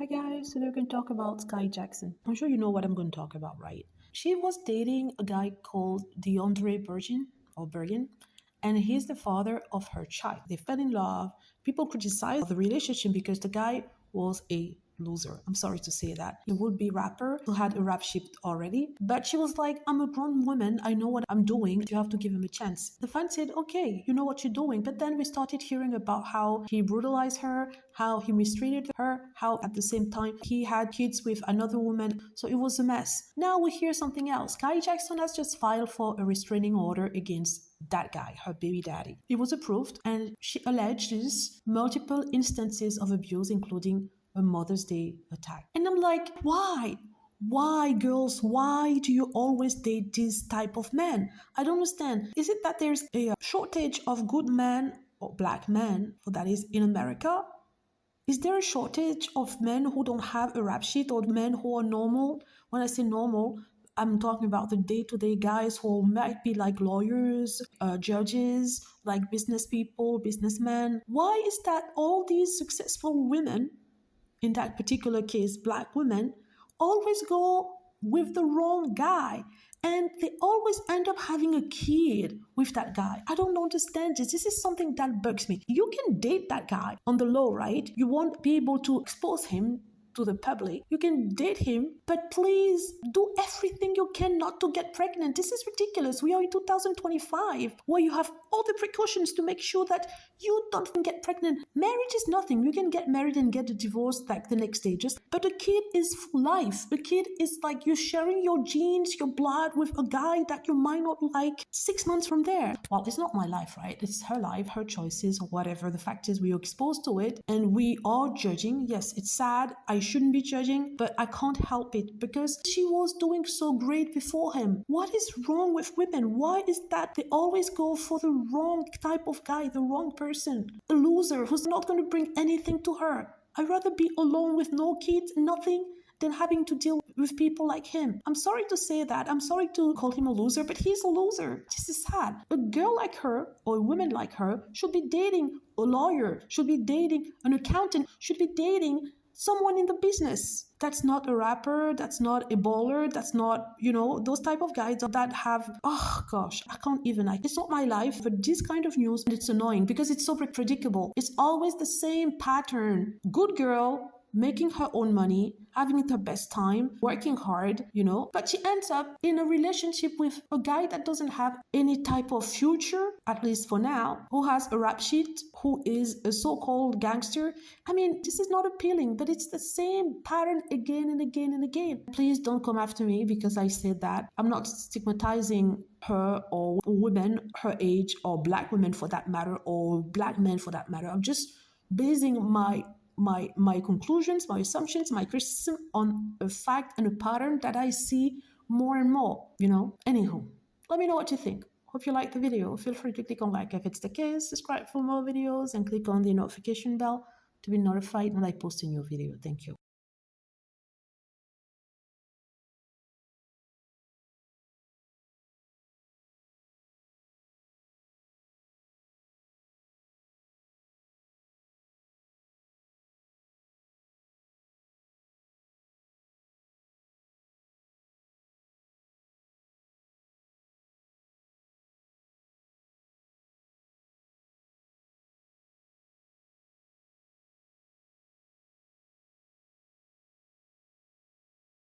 Hi guys, today we're going to talk about Skai Jackson. I'm sure you know what I'm going to talk about, right? She was dating a guy called DeAndre Bergen, and he's the father of her child. They fell in love. People criticized the relationship because the guy was a loser. I'm sorry to say that. A would-be rapper who had a rap sheet already, but she was like, I'm a grown woman. I know what I'm doing. You have to give him a chance. The fan said, okay, you know what you're doing. But then we started hearing about how he brutalized her, how he mistreated her, how at the same time he had kids with another woman. So it was a mess. Now we hear something else. Skai Jackson has just filed for a restraining order against that guy, her baby daddy. It was approved, and she alleges multiple instances of abuse, including a Mother's Day attack. And I'm like, why? Why, girls? Why do you always date this type of men? I don't understand. Is it that there's a shortage of good men or black men, for that is, in America? Is there a shortage of men who don't have a rap sheet or men who are normal? When I say normal, I'm talking about the day-to-day guys who might be like lawyers, judges, like business people, businessmen. Why is that all these successful women, in that particular case, black women, always go with the wrong guy? And they always end up having a kid with that guy. I don't understand this. This is something that bugs me. You can date that guy on the low, right? You won't be able to expose him to the public. You can date him, but please do everything you can not to get pregnant. This is ridiculous. We are in 2025 where you have all the precautions to make sure that you don't get pregnant. Marriage is nothing. You can get married and get a divorce like the next day. But a kid is for life. A kid is like you're sharing your genes, your blood with a guy that you might not like 6 months from there. Well, it's not my life, right? It's her life, her choices, or whatever. The fact is we are exposed to it and we are judging. Yes, it's sad. I shouldn't be judging, but I can't help it because she was doing so great before him. What is wrong with women? Why is that they always go for the wrong type of guy, the wrong person, a loser who's not going to bring anything to her? I'd rather be alone with no kids, nothing, than having to deal with people like him. I'm sorry to say that. I'm sorry to call him a loser, but he's a loser. This is sad. A girl like her or a woman like her should be dating a lawyer, should be dating an accountant, should be dating someone in the business. That's not a rapper, that's not a baller, that's not, those type of guys that have, oh gosh, I can't even, it's not my life, but this kind of news, it's annoying because it's so predictable. It's always the same pattern. Good girl, making her own money, having it her best time, working hard, but she ends up in a relationship with a guy that doesn't have any type of future, at least for now, who has a rap sheet, who is a so-called gangster. I mean, this is not appealing, but it's the same pattern again and again and again. Please don't come after me because I said that. I'm not stigmatizing her or women her age, or black women for that matter, or black men for that matter. I'm just basing my conclusions, my assumptions, my criticism on a fact and a pattern that I see more and more, Anywho, let me know what you think. Hope you liked the video. Feel free to click on like if it's the case, subscribe for more videos, and click on the notification bell to be notified when I post a new video. Thank you.